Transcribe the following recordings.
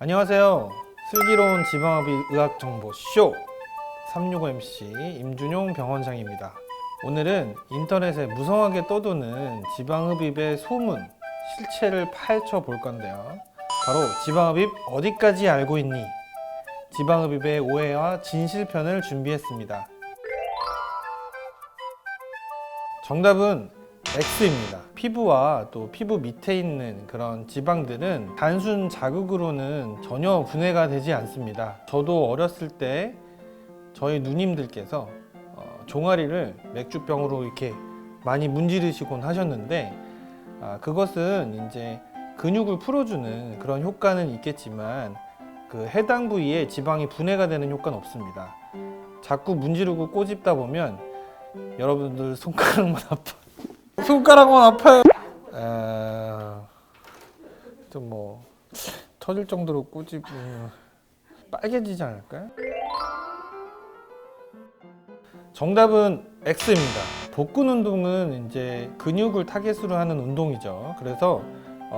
안녕하세요. 슬기로운 지방흡입 의학정보쇼 365MC 임준용 병원장입니다. 오늘은 인터넷에 무성하게 떠도는 지방흡입의 소문, 실체를 파헤쳐 볼 건데요. 바로 지방흡입 어디까지 알고 있니? 지방흡입의 오해와 진실편을 준비했습니다. 정답은 X입니다. 피부와 또 피부 밑에 있는 그런 지방들은 단순 자극으로는 전혀 분해가 되지 않습니다. 저도 어렸을 때 저희 누님들께서 종아리를 맥주병으로 이렇게 많이 문지르시곤 하셨는데 그것은 이제 근육을 풀어주는 그런 효과는 있겠지만 그 해당 부위에 지방이 분해가 되는 효과는 없습니다. 자꾸 문지르고 꼬집다 보면 여러분들 손가락만 아파요. 좀 뭐 터질 정도로 꼬집으면 빨개지지 않을까요? 정답은 X입니다. 복근 운동은 이제 근육을 타겟으로 하는 운동이죠. 그래서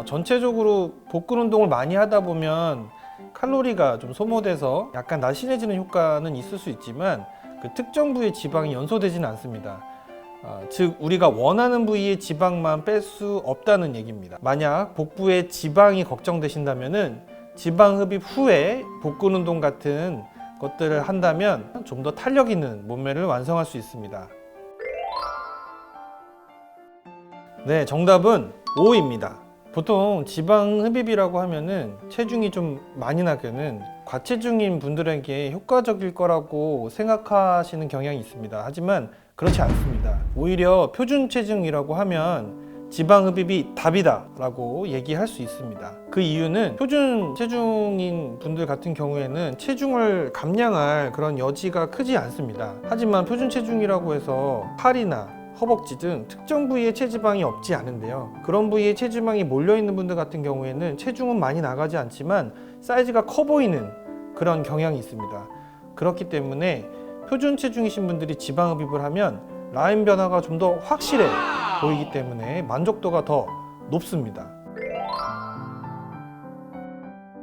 전체적으로 복근 운동을 많이 하다 보면 칼로리가 좀 소모돼서 약간 날씬해지는 효과는 있을 수 있지만 그 특정 부위의 지방이 연소되지는 않습니다. 즉 우리가 원하는 부위의 지방만 뺄 수 없다는 얘기입니다. 만약 복부에 지방이 걱정되신다면은 지방 흡입 후에 복근 운동 같은 것들을 한다면 좀 더 탄력 있는 몸매를 완성할 수 있습니다. 네, 정답은 O입니다. 보통 지방 흡입이라고 하면은 체중이 좀 많이 나게는 과체중인 분들에게 효과적일 거라고 생각하시는 경향이 있습니다. 하지만 그렇지 않습니다. 오히려 표준 체중이라고 하면 지방 흡입이 답이다 라고 얘기할 수 있습니다. 그 이유는 표준 체중인 분들 같은 경우에는 체중을 감량할 그런 여지가 크지 않습니다. 하지만 표준 체중이라고 해서 팔이나 허벅지 등 특정 부위에 체지방이 없지 않은데요. 그런 부위에 체지방이 몰려있는 분들 같은 경우에는 체중은 많이 나가지 않지만 사이즈가 커 보이는 그런 경향이 있습니다. 그렇기 때문에 표준 체중이신 분들이 지방 흡입을 하면 라인 변화가 좀 더 확실해 보이기 때문에 만족도가 더 높습니다.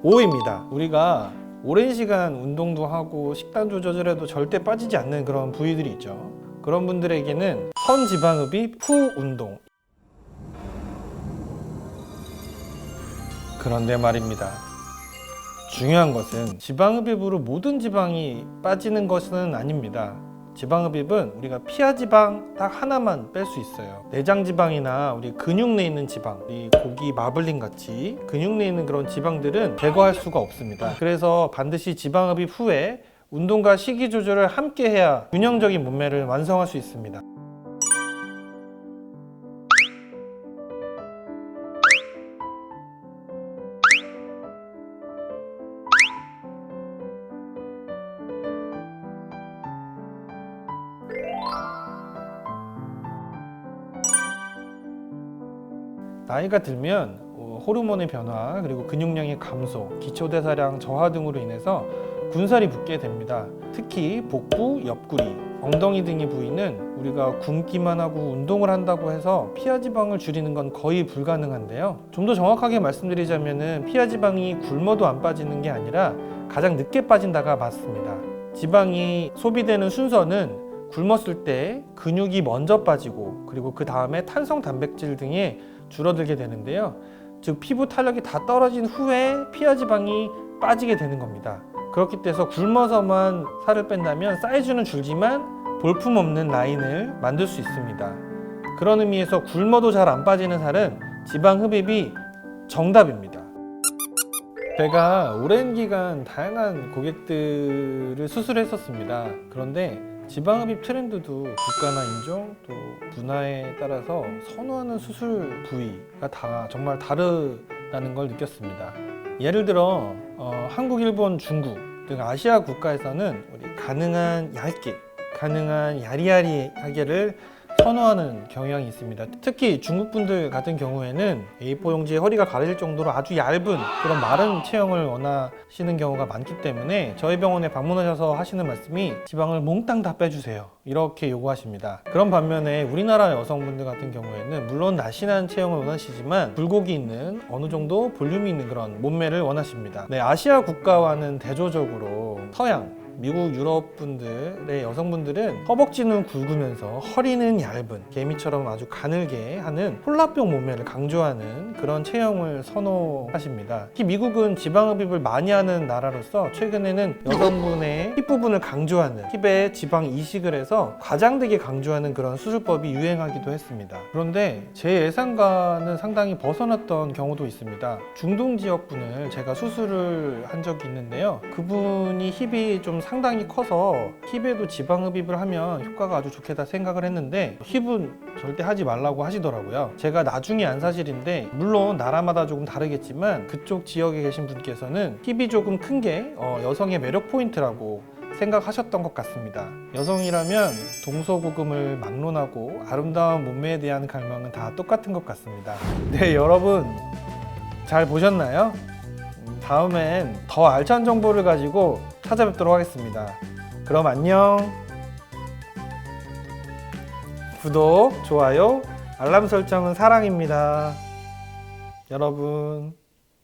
5입니다. 우리가 오랜 시간 운동도 하고 식단 조절을 해도 절대 빠지지 않는 그런 부위들이 있죠. 그런 분들에게는 선지방흡입 후 운동. 그런데 말입니다. 중요한 것은 지방흡입으로 모든 지방이 빠지는 것은 아닙니다. 지방흡입은 우리가 피하지방 딱 하나만 뺄 수 있어요. 내장지방이나 우리 근육 내에 있는 지방, 우리 고기 마블링 같이 근육 내에 있는 그런 지방들은 제거할 수가 없습니다. 그래서 반드시 지방흡입 후에 운동과 식이 조절을 함께 해야 균형적인 몸매를 완성할 수 있습니다. 나이가 들면 호르몬의 변화, 그리고 근육량의 감소, 기초대사량 저하 등으로 인해서 군살이 붙게 됩니다. 특히 복부, 옆구리, 엉덩이 등의 부위는 우리가 굶기만 하고 운동을 한다고 해서 피하지방을 줄이는 건 거의 불가능한데요. 좀 더 정확하게 말씀드리자면 피하지방이 굶어도 안 빠지는 게 아니라 가장 늦게 빠진다가 맞습니다. 지방이 소비되는 순서는 굶었을 때 근육이 먼저 빠지고 그리고 그 다음에 탄성 단백질 등에 줄어들게 되는데요. 즉 피부 탄력이 다 떨어진 후에 피하지방이 빠지게 되는 겁니다. 그렇기 때문에 굶어서만 살을 뺀다면 사이즈는 줄지만 볼품없는 라인을 만들 수 있습니다. 그런 의미에서 굶어도 잘 안 빠지는 살은 지방 흡입이 정답입니다. 제가 오랜 기간 다양한 고객들을 수술했었습니다. 그런데 지방 흡입 트렌드도 국가나 인종 또 문화에 따라서 선호하는 수술 부위가 다 정말 다르다는 걸 느꼈습니다. 예를 들어 한국, 일본, 중국 등 아시아 국가에서는 우리 가능한 얇게, 가능한 야리야리하게를 선호하는 경향이 있습니다. 특히 중국 분들 같은 경우에는 A4 용지에 허리가 가려질 정도로 아주 얇은 그런 마른 체형을 원하시는 경우가 많기 때문에 저희 병원에 방문하셔서 하시는 말씀이 지방을 몽땅 다 빼주세요, 이렇게 요구하십니다. 그런 반면에 우리나라 여성분들 같은 경우에는 물론 날씬한 체형을 원하시지만 굴곡이 있는 어느 정도 볼륨이 있는 그런 몸매를 원하십니다. 네, 아시아 국가와는 대조적으로 서양 미국, 유럽 분들의 여성분들은 허벅지는 굵으면서 허리는 얇은 개미처럼 아주 가늘게 하는 폴라병 몸매를 강조하는 그런 체형을 선호하십니다. 특히 미국은 지방흡입을 많이 하는 나라로서 최근에는 여성분의 힙 부분을 강조하는, 힙에 지방 이식을 해서 과장되게 강조하는 그런 수술법이 유행하기도 했습니다. 그런데 제 예상과는 상당히 벗어났던 경우도 있습니다. 중동 지역분을 제가 수술을 한 적이 있는데요. 그분이 힙이 좀 상당히 커서 힙에도 지방 흡입을 하면 효과가 아주 좋겠다 생각을 했는데 힙은 절대 하지 말라고 하시더라고요. 제가 나중에 안 사실인데 물론 나라마다 조금 다르겠지만 그쪽 지역에 계신 분께서는 힙이 조금 큰 게 여성의 매력 포인트라고 생각하셨던 것 같습니다. 여성이라면 동서고금을 막론하고 아름다운 몸매에 대한 갈망은 다 똑같은 것 같습니다. 네, 여러분 잘 보셨나요? 다음엔 더 알찬 정보를 가지고 찾아뵙도록 하겠습니다. 그럼 안녕. 구독, 좋아요, 알람 설정은 사랑입니다. 여러분.